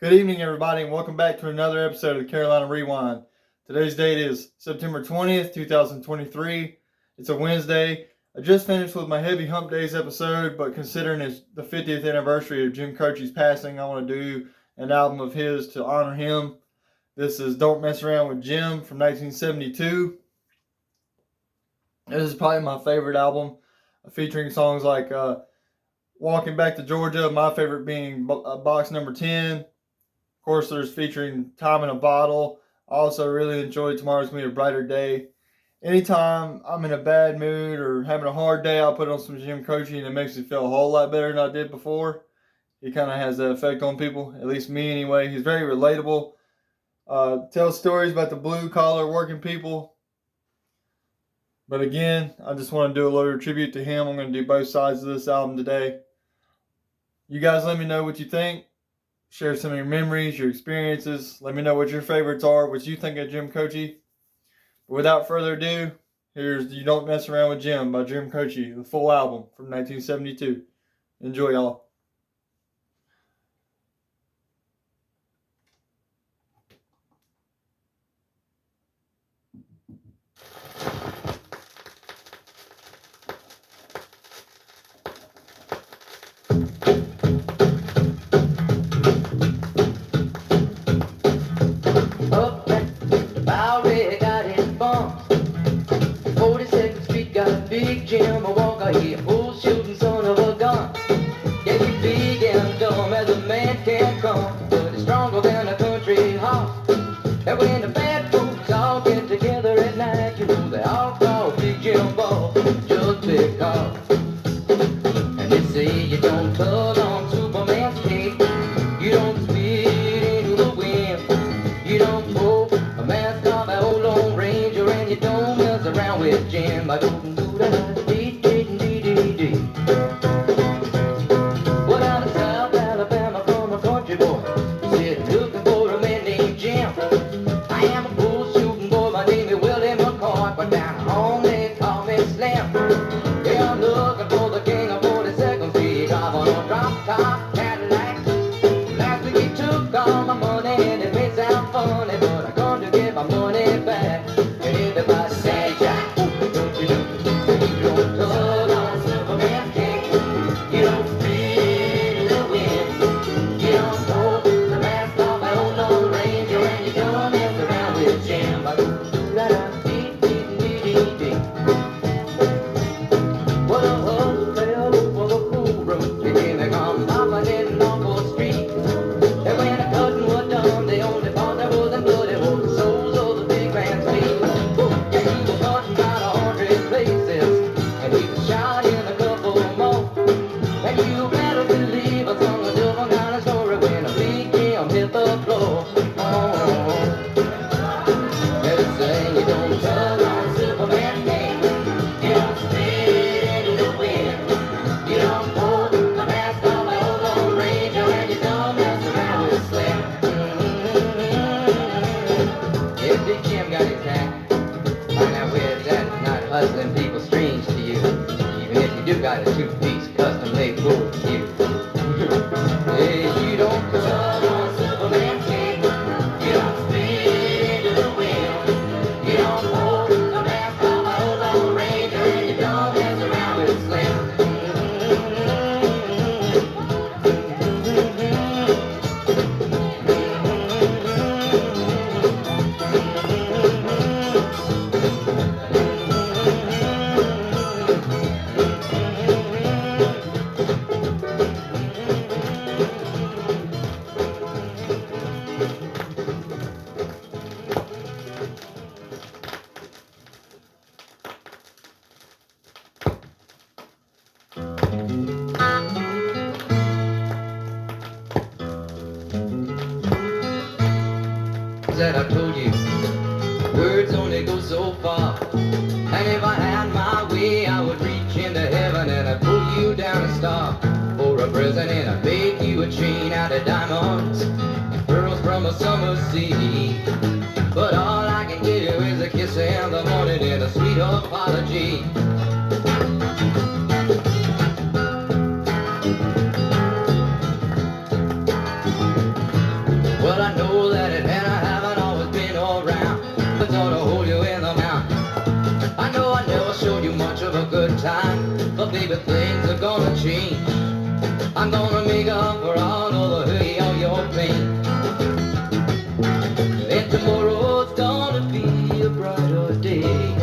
Good evening, everybody, and welcome back to another episode of the Carolina Rewind. Today's date is September 20th, 2023. It's a Wednesday. I just finished with my Heavy Hump Days episode, but considering it's the 50th anniversary of Jim Croce's passing, I want to do an album of his to honor him. This is Don't Mess Around with Jim from 1972. This is probably my favorite album, featuring songs like Walking Back to Georgia, my favorite being box number 10. Of course, there's featuring Time in a Bottle. I also really enjoyed Tomorrow's Gonna Be a Brighter Day. Anytime I'm in a bad mood or having a hard day, I'll put on some Jim Croce and it makes me feel a whole lot better than I did before. He kind of has that effect on people, at least me anyway. He's very relatable. Tells stories about the blue-collar working people. But again, I just want to do a little tribute to him. I'm going to do both sides of this album today. You guys let me know what you think. Share some of your memories, your experiences. Let me know what your favorites are, what you think of Jim Croce. But without further ado, here's You Don't Mess Around with Jim by Jim Croce, the full album from 1972. Enjoy, y'all. Big Jim, a walker, he a bull shooting son of a gun. Yeah, he's big and dumb as a man can come, but he's stronger than a country horse. And when the bad folks all get together at night, you know they all call Big Jim Ball just because. And they say you don't tug on Superman's cape, you don't spit into the wind, you don't pull a mask off an old Lone Ranger, and you don't mess around with Jim. I don't that I told you, words only go so far. And if I had my way, I would reach into heaven and I'd pull you down a star. For a present and I'd make you a chain out of diamonds and pearls from a summer sea. But all I can give you is a kiss in the morning and a sweet apology. tomorrow, baby, things are gonna change. I'm gonna make up for all of the hurt, all your pain. And tomorrow's gonna be a brighter day.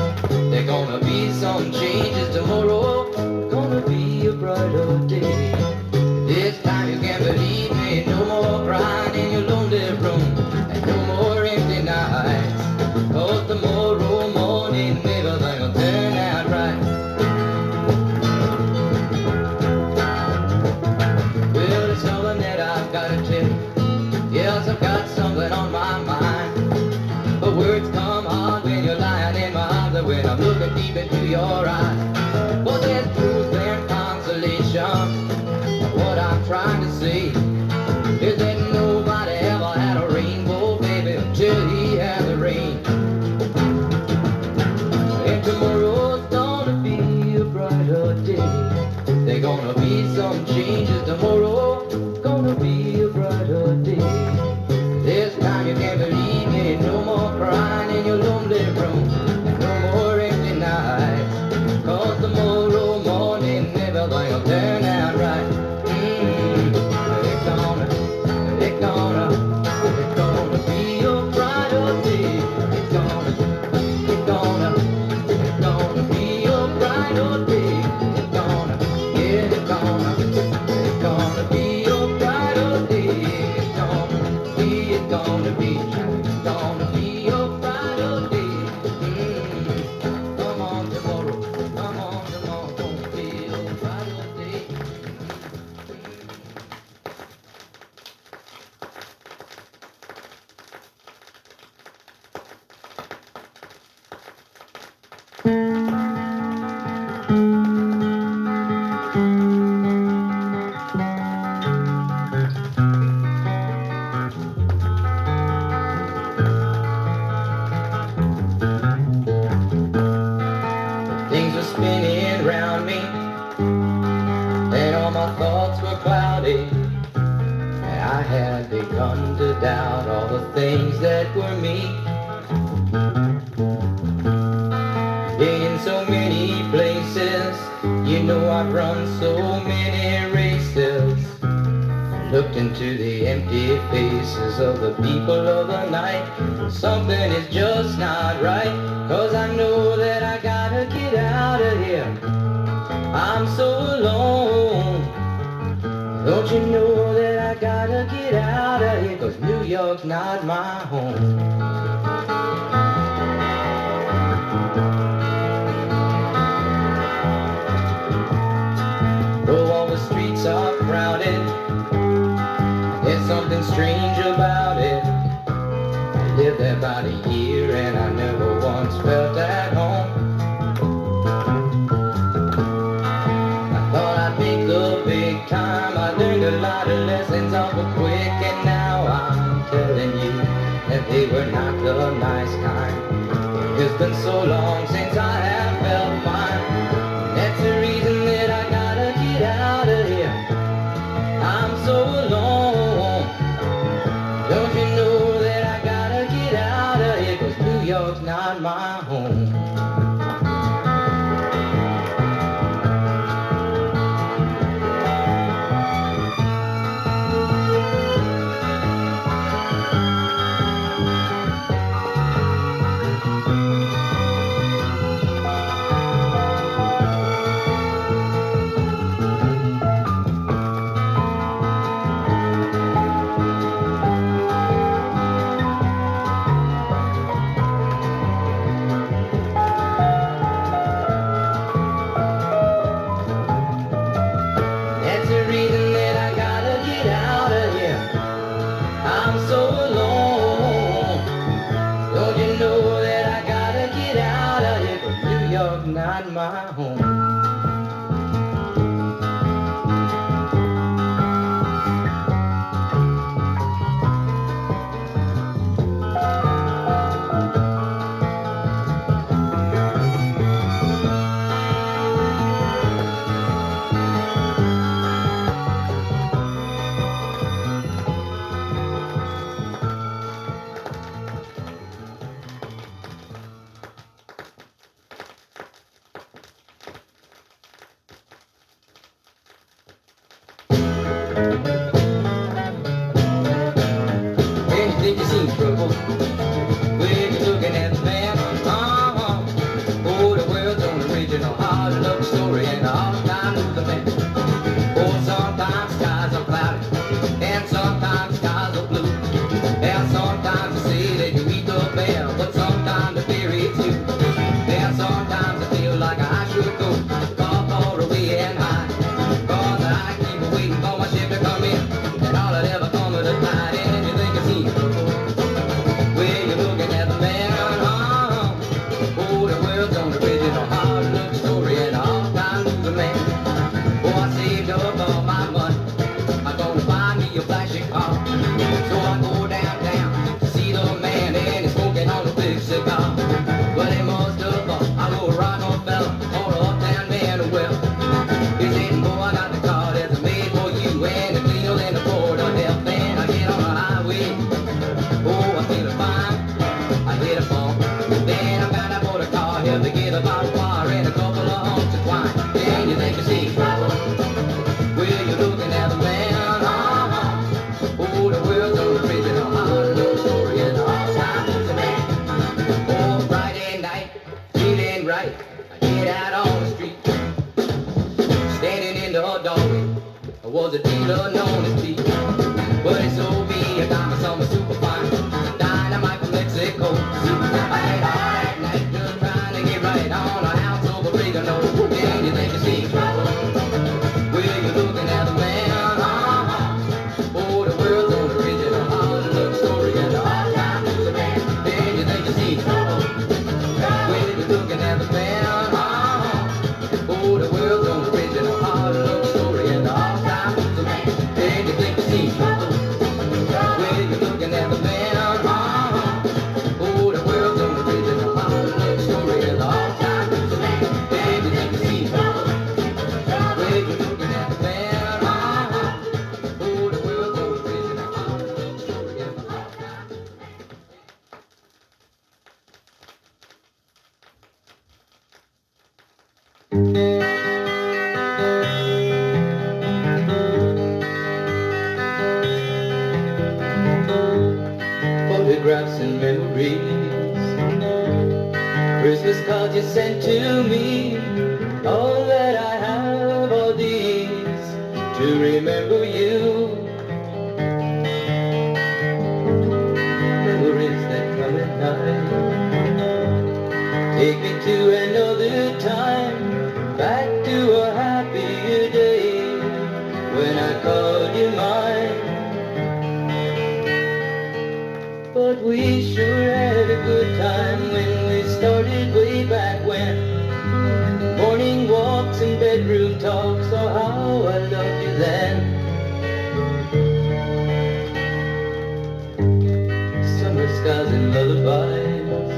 There's gonna be some changes tomorrow. Gonna be a brighter day. This time you can't believe me. No more crying in your lonely room, and no more empty nights. 'Cause tomorrow morning everything will turn out right. Well, there's something that I've gotta tell you. Yes, I've got something on my mind. But words come hard when you're lying in my arms, and when I'm looking deep into your eyes. But there's truth and consolation. What I'm trying to say is that nobody ever had a rainbow, baby, until he had the rain. And tomorrow's gonna be a brighter day. There's gonna be some changes tomorrow. Gonna be a brighter day. This time you can't believe me. No more crying in your lonely room, and no more empty nights. 'Cause tomorrow morning everything will turn out right. It's gonna be a brighter day. It's gonna be a brighter day. It's gonna be a brighter day. It's gonna be a brighter day. Come on tomorrow, gonna be a brighter day. Things were spinning around me, and all my thoughts were cloudy. And I had begun to doubt all the things that were me. Being in so many places, you know I've run so many races. Looked into the empty faces of the people of the night. Something is just not right, 'cause I know that I gotta get out of here. I'm so alone. Don't you know that I gotta get out of here? 'Cause New York's not my home. Though all the streets are crowded, there's something strange about it. I lived there about a year and I never once felt at home. I thought I'd make the big time. I learned a lot of lessons awful quick, and now I'm telling you that they were not the nice kind. It's been so long since I have felt fine. That's the reason that I gotta get out of here. I'm so alone. Don't you know that I gotta get out of here? 'Cause New York's not my home. think you seen trouble? When you're looking at the man, oh, the world's own original hard love story, and all the time who's the man. Oh, sometimes skies are cloudy, and sometimes skies are blue, and sometimes they say that you eat the bear, but sometimes the fear eats you. And sometimes I feel like I should go far, far away and high, 'cause I keep waiting for my ship to come in, and all that ever come with a tide. And you think it's easy, well, you're looking at the man, oh, the world's own original hard luck story, and all time lose a man. Oh, I saved up all my money, I'm gonna buy me a flashy car, so I go downtown to see the man, and he's smoking on a big cigar. But he must have thought I was a rock on fella, or a uptown man, well, he said, boy, I got the car that's made for you, and the cleaner than the Ford of hell. Then I get on the highway, oh, I feel fine, I hit a bump, then I found out what a car held to get about a wire and a couple of humps of twine. Then you think you see trouble, well, you're looking at the man, oh, the world's own original hard love story, and all time is a man. Oh, Friday night, feeling right, I get out on the street, standing in the doorway, I was a dealer known as Pete, but he sold me a dime of summer superfine, dynamite from Mexico. I had all that night just trying to get right on a house of oregano. And you think you see trouble, well, you're looking at the man, oh, the world's own original hard love story, and all time is a man. And you think you see trouble, well, you're looking at the man, oh, the world's own original hard love story, and all time is a man. And you think you see trouble, well, you're looking at the man, oh, the world's own original hard love story, and all time is a man. And you think you see trouble, well, you're looking at the man, oh, the world's own original hard love story, and all time is a man. Photographs and memories, Christmas cards you sent to me, all that I have are these to remember you. Memories that come at night, take me to another time, back to a happier day when I called you mine. But we sure had a good time when we started way back when. Morning walks and bedroom talks, oh how I loved you then. Summer skies and lullabies,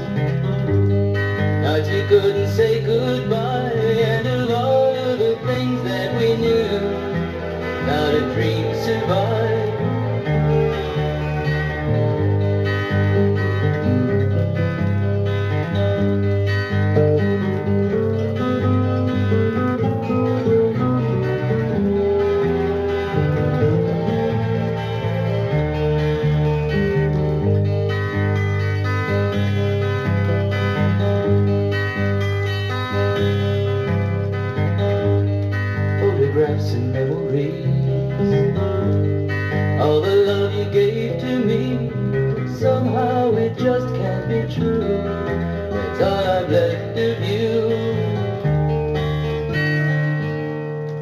nights we couldn't say goodbye, and of all of the things that we knew, not a dream survived. Photographs and memories, all the love you gave to me, somehow it just can't be true. That's all I've left of you.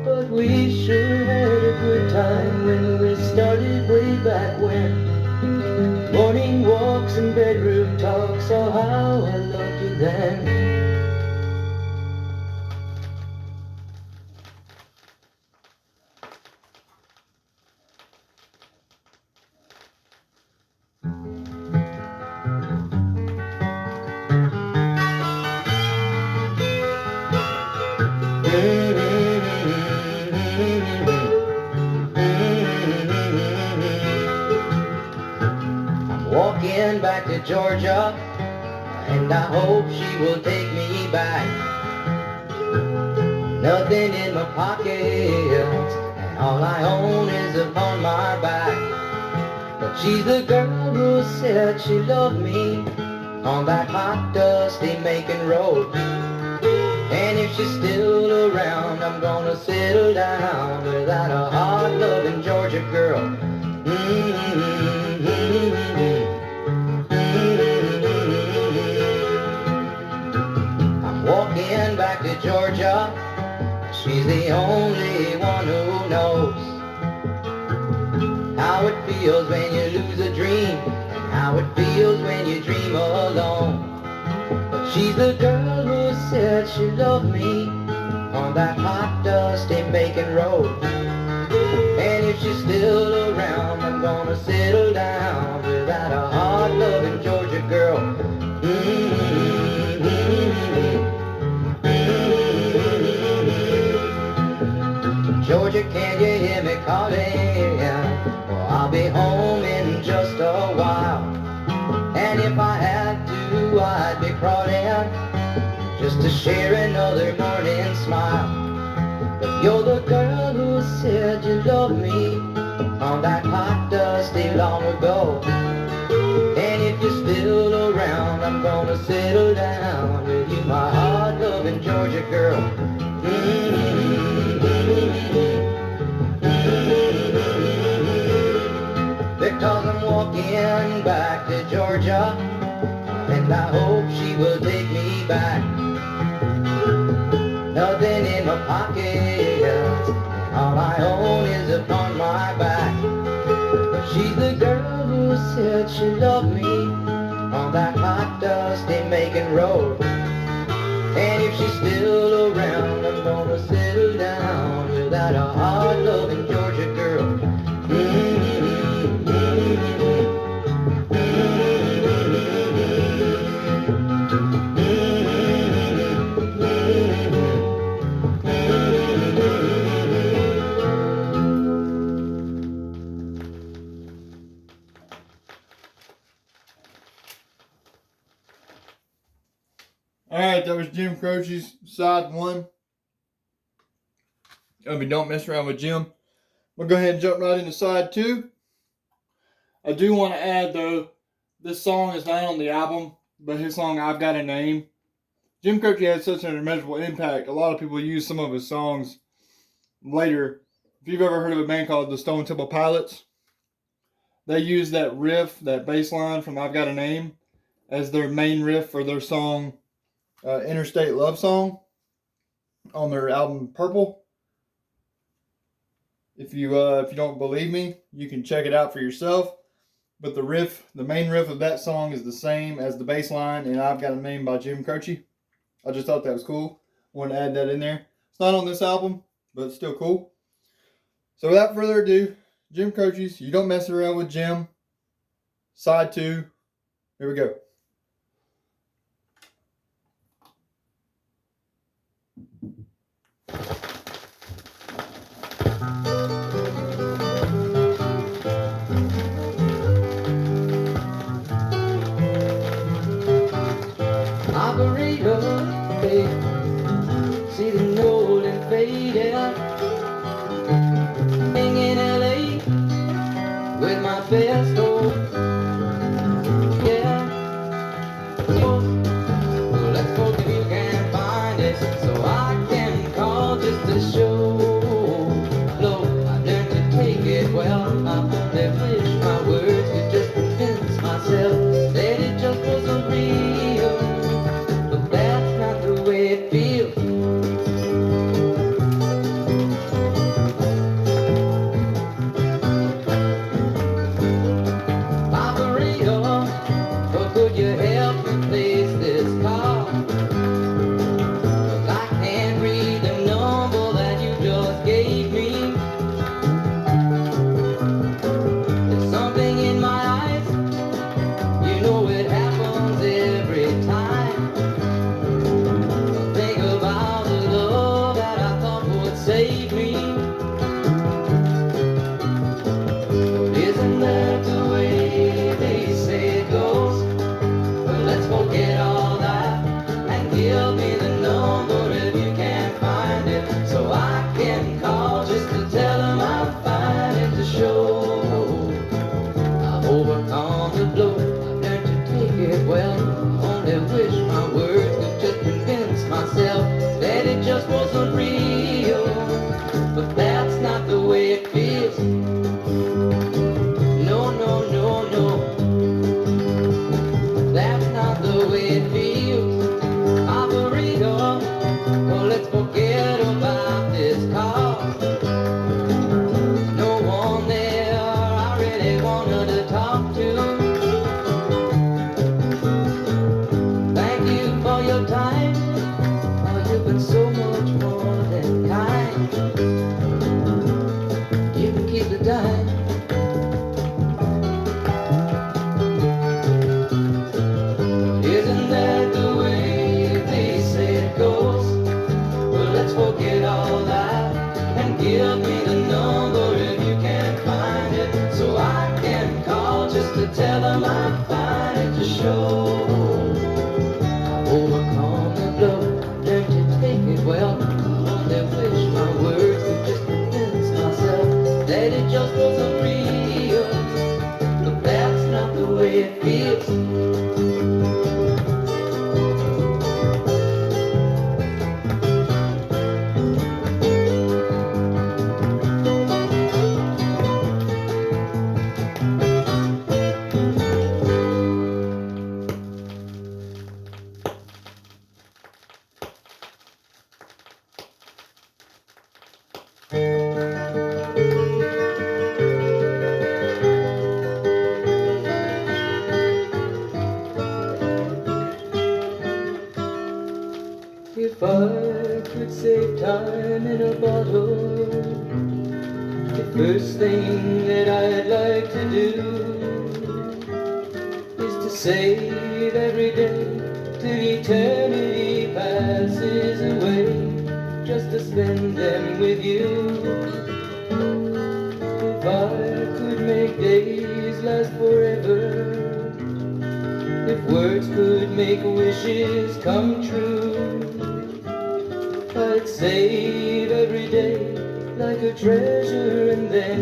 But we sure had a good time when we started way back when. Morning walks and bedroom talks, oh how I loved you then. I'm walking back to Georgia, and I hope she will take me back. Nothing in my pockets, and all I own is upon my back. But She's the girl who said she loved me on that hot, dusty Macon road. And if she's still around, I'm gonna settle down without a hard-loving Georgia girl. I'm walking back to Georgia. She's the only one who knows how it feels when you lose a dream, and how it feels when you dream alone. But she's the girl who said she loved me on that hot, dusty Macon road. And if she's still around, I'm gonna settle down without a hard-loving Georgia girl. Georgia, can you hear me calling? Well, I'll be home in just a while. And if I had to, I'd be crawling just to share another morning smile. But you're the girl who said you loved me on that hot, dusty long ago. And if you're still around, I'm gonna settle down with you, my hard-loving Georgia girl. Because I'm walking back to Georgia, and I hope she will take me back. Nothing in my pocket, and all I own is upon my back. But she's the girl who said she loved me on that hot, dusty Macon road. And if she's still around, I'm gonna settle down without a hard-loving Georgia girl. Alright, that was Jim Croce's side one. Don't mess around with Jim. We'll go ahead and jump right into side two. I do want to add, though, this song is not on the album, but his song, I've Got a Name. Jim Croce had such an immeasurable impact. A lot of people use some of his songs later. If you've ever heard of a band called the Stone Temple Pilots, they use that riff, that bass line from I've Got a Name, as their main riff for their song, Interstate Love Song, on their album Purple. If you don't believe me, you can check it out for yourself. But the riff, the main riff of that song, is the same as the bass line in I've Got a Name by Jim Croce. I just thought that was cool. Wanted to add that in there. It's not on this album, but it's still cool. So without further ado, Jim Croce's You Don't Mess Around with Jim, side two. Here we go. Operator, see the old and faded, hang in LA with my best old, yeah. Well, let's hope you can find it, so I can call just to show. Low, I learned to take it well. I wish my words could just convince myself that it just wasn't real. That's not the way it feels. no, no, no. That's not the way it feels. Operator, well, let's forget about this car. No one there I really wanted to talk to. Thank you for your time. Oh, you've been so much more than kind. You can keep the dime. Isn't that the way they say it goes? Well, let's forget all that and give me the number if you can find it, so I can call just to tell them I'm fine and to show I've overcome the blow, learned to take it well. I only wish my words would just convince myself that it just wasn't real. But that's not the way it feels. If I could save time in a bottle, the first thing that I'd like to do is to save every day till eternity passes away, just to spend them with you. If I could make days last forever, if words could make wishes come true, I'd save every day like a treasure, and then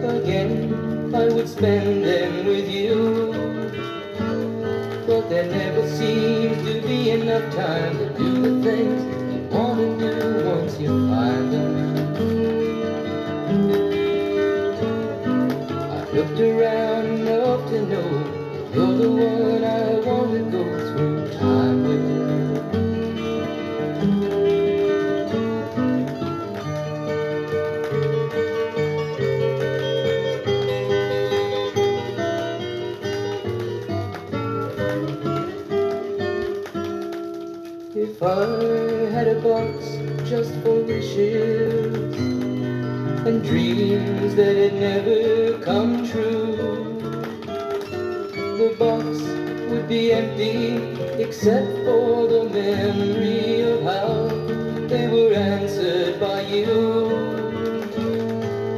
again I would spend them with you. But there never seems to be enough time to do the things you want to do once you find them. I've looked around enough to know you're the one I want to go through time with. If I had a box just for wishes and dreams that had never come true, the box would be empty except for the memory of how they were answered by you.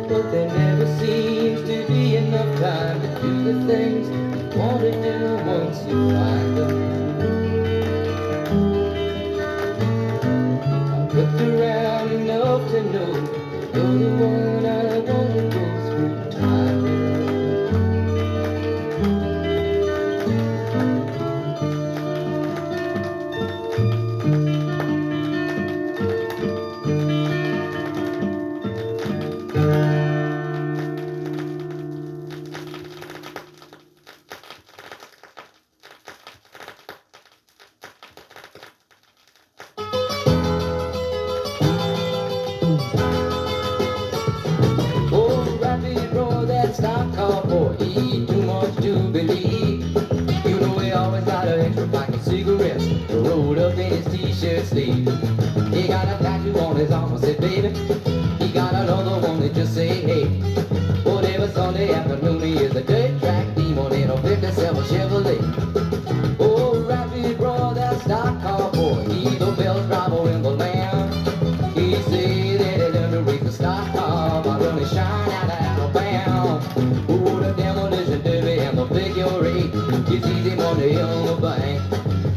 But there never seems to be enough time to do the things you want to do once you find them. Looked around enough to know you're the one I want to go through time with. Stop call for eat too much to believe. You know he always got an extra pack of cigarettes rolled up in his t-shirt sleeve. He got a tattoo on his arm that said baby. He got another one that just say hey. Whatever Sunday afternoon he is a dirt track demon in a 57 Chevrolet. Oh, rapid bro, that stop call for he the best driver in the land. He say that he learned to race the stock car by running shine out of Alabama. Oh, the demolition derby and the figure eight. It's easy money on the bank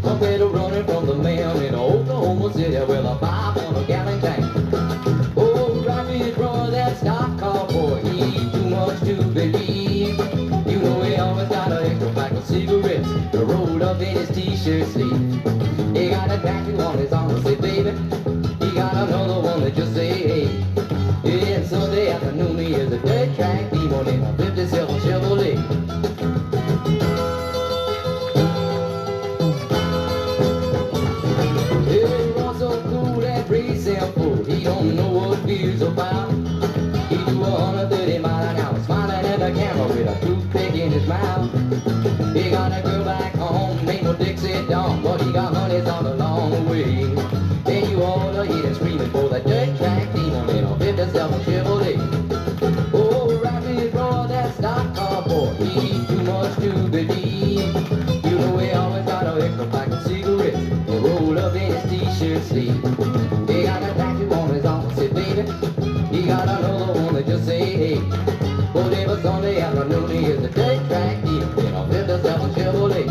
compared to running from the man in Oklahoma City with a 500-gallon tank. Oh, rapid bro, that stock car boy, he too much to believe. You know he always got an extra pack of cigarettes rolled up in his t-shirt sleeve. He got a tattoo on his arm that say baby. He got another one that just say hey. Yeah, Sunday afternoon he is a dirt track demon in a 57 Chevrolet. his mouth. He got a girl back home named Dixie Dawn, but he got honeys on the long way. And you all are here screaming for that dirt track demon in a 57 Chevrolet. Oh, rock me roll that stock car boy, he's too much to believe. You know he always got a extra pack of cigarettes rolled up in his t-shirt sleeve. He got a tattoo on his arm, say baby. He got another one that just say hey. But every Sunday afternoon he is a dirt track demon in a 57 Chevrolet.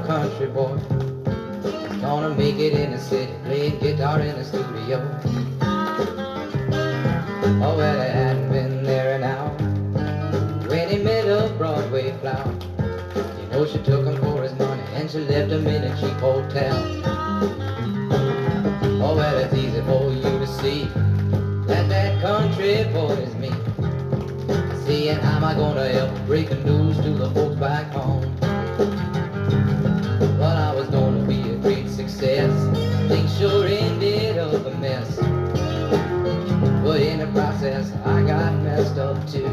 Country boy, gonna make it in the city, playing guitar in the studio. Oh, well, he hadn't been there an hour when he met a Broadway flower. You know, she took him for his money and she left him in a cheap hotel. Oh, well, it's easy for you to see that that country boy is me. Seeing how am I gonna help breaking news to the folks back home? But I was gonna be a great success. Things sure ended up a mess. But in the process, I got messed up too.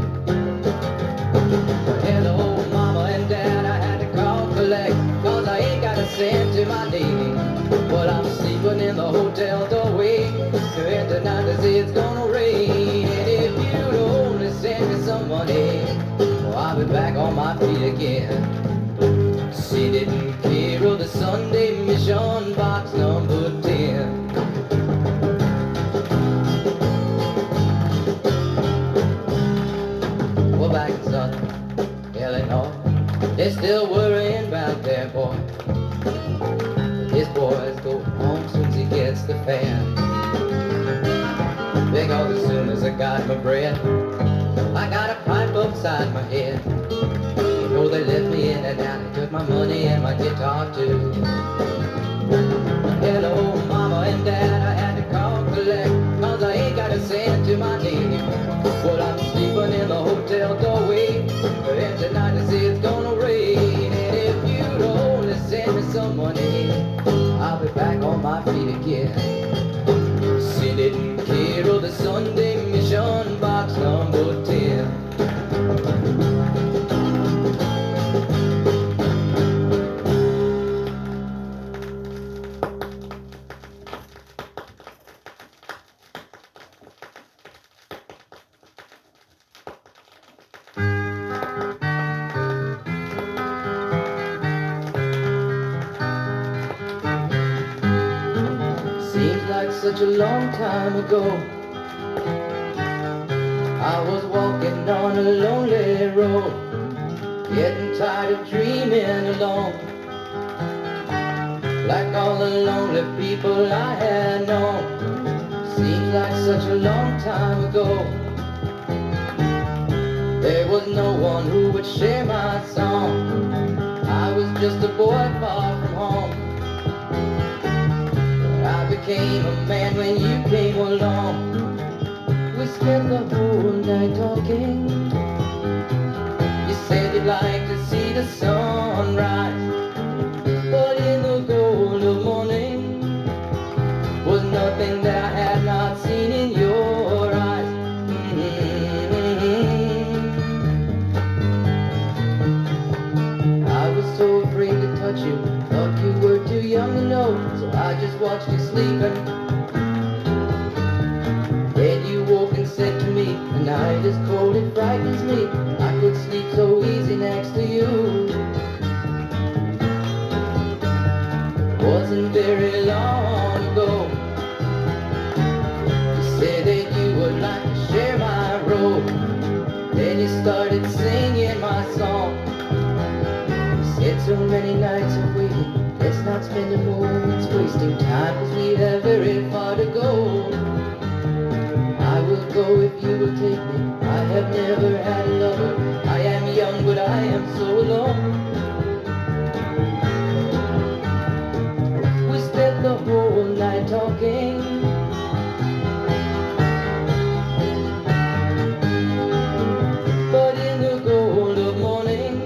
Hello, mama and dad, I had to call collect, cause I ain't got a cent to my name. But I'm sleeping in the hotel doorway, and tonight they say it's gonna rain. And if you'd only send me some money, well, I'll be back on my feet again. She didn't care of the Sunday mission box number 10. Well, back in Southern Illinois, they're still worrying about their boy. But this boy's going home soon as he gets the fan. Because as soon as I got my bread, I got a pipe upside my head. Oh, they left me in and out, they took my money and my guitar too. Hello, mama and dad, I had to call collect, cause I ain't got a cent to my name. But I'm sleeping in the hotel doorway, and tonight they say it's gonna rain. And if you'd only send me some money, I'll be back on my feet again. She didn't care of the Sunday mission box number 10. Such a long time ago, I was walking on a lonely road, getting tired of dreaming alone, like all the lonely people I had known. Seems like such a long time ago, there was no one who would share my song. I was just a boy far from home. I became a man when you came along. We spent the whole night talking. You said you'd like to see the sunrise, but in the gold of morning was nothing that I had not seen in your eyes. I was so afraid to touch you, thought you were too young to know, so I just watched you sleeping. Then you woke and said to me, the night is cold and bright. frightens me. I could sleep so easy next to you. Wasn't very long ago you said that you would like to share my road. Then you started singing my song. You said so many nights of waiting, let's not spend a moment's wasting time, 'cause we have very far to go. I will go if you will take me. I have never had a lover. I am young but I am so alone. We spent the whole night talking. But in the gold of morning,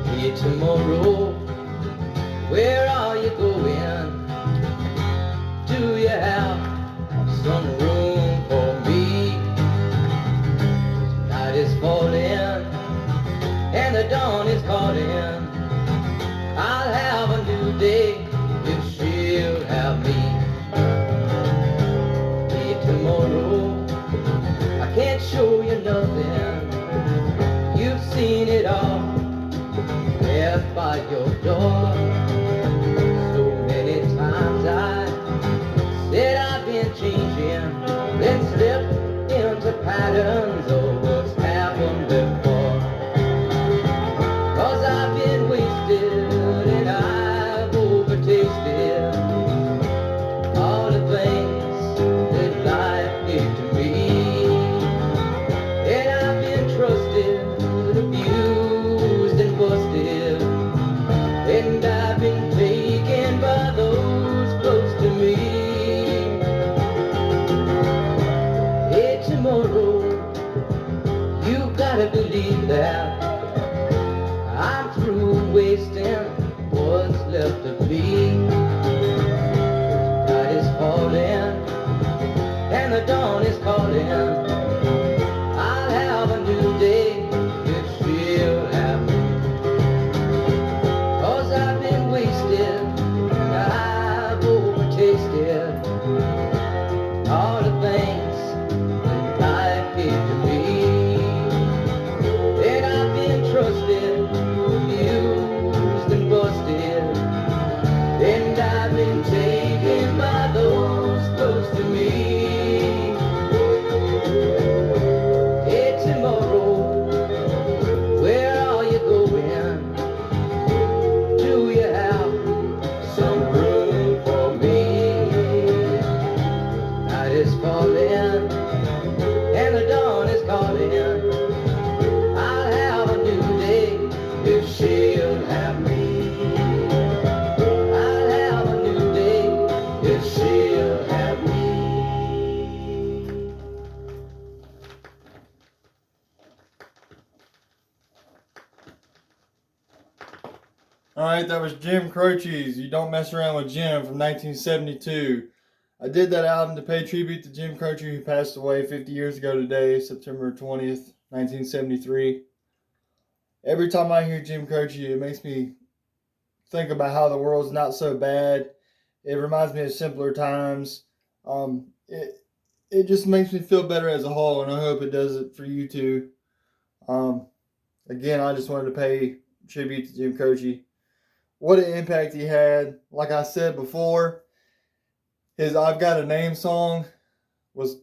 hey, tomorrow, where are you going? Do you have some room for me? Night is falling and the dawn is calling. I'll have a new day if she'll have me. Hey, tomorrow, I can't show you nothing. You've seen it all left by your door. So many times I said I've been changing, then slipped into patterns of what's happened before. 'Cause I've been wasted and I've overtasted all the things that life gave to me. And I've been trusted, abused and busted, and I've been taken by those close to me. Hey, tomorrow, you gotta believe that I'm through wasting what's left of me. Night is falling and the dawn is calling. I'll have a new day if she'll have me. 'Cause I've been wasted, I've overtasted all the things that life gave to me. And I've been trusted, abused and busted, and I've been taken by those close to me. Hey, tomorrow, where are you going? Do you have some room for me? Night is falling and the dawn is calling. I'll have a new day if she'll have me. I'll have a new day if she'll have me. Alright, that was Jim Croce's You Don't Mess Around with Jim from 1972. I did that album to pay tribute to Jim Croce, who passed away 50 years ago today, September 20th, 1973. Every time I hear Jim Croce, it makes me think about how the world's not so bad. It reminds me of simpler times. It just makes me feel better as a whole, and I hope it does it for you too. Again, I just wanted to pay tribute to Jim Croce. What an impact he had. Like I said before, his I've Got a Name song was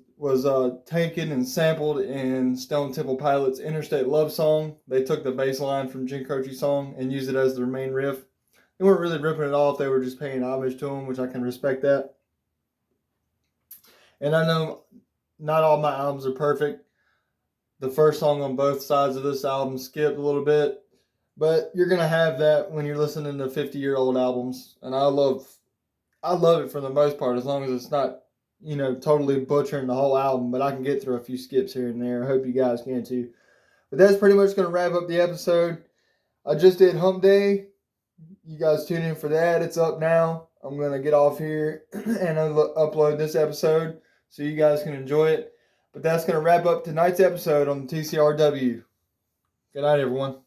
taken and sampled in Stone Temple Pilots' Interstate Love Song. They took the bass line from Jim Croce's song and used it as their main riff. They weren't really ripping it off. They were just paying homage to him, which I can respect that. And I know not all my albums are perfect. The first song on both sides of this album skipped a little bit. But you're going to have that when you're listening to 50-year-old albums. And I love it for the most part, as long as it's not totally butchering the whole album, but I can get through a few skips here and there. I hope you guys can too. But that's pretty much going to wrap up the episode. I just did Hump Day. You guys tune in for that. It's up now. I'm going to get off here and upload this episode so you guys can enjoy it. But that's going to wrap up tonight's episode on the TCRW. Good night, everyone.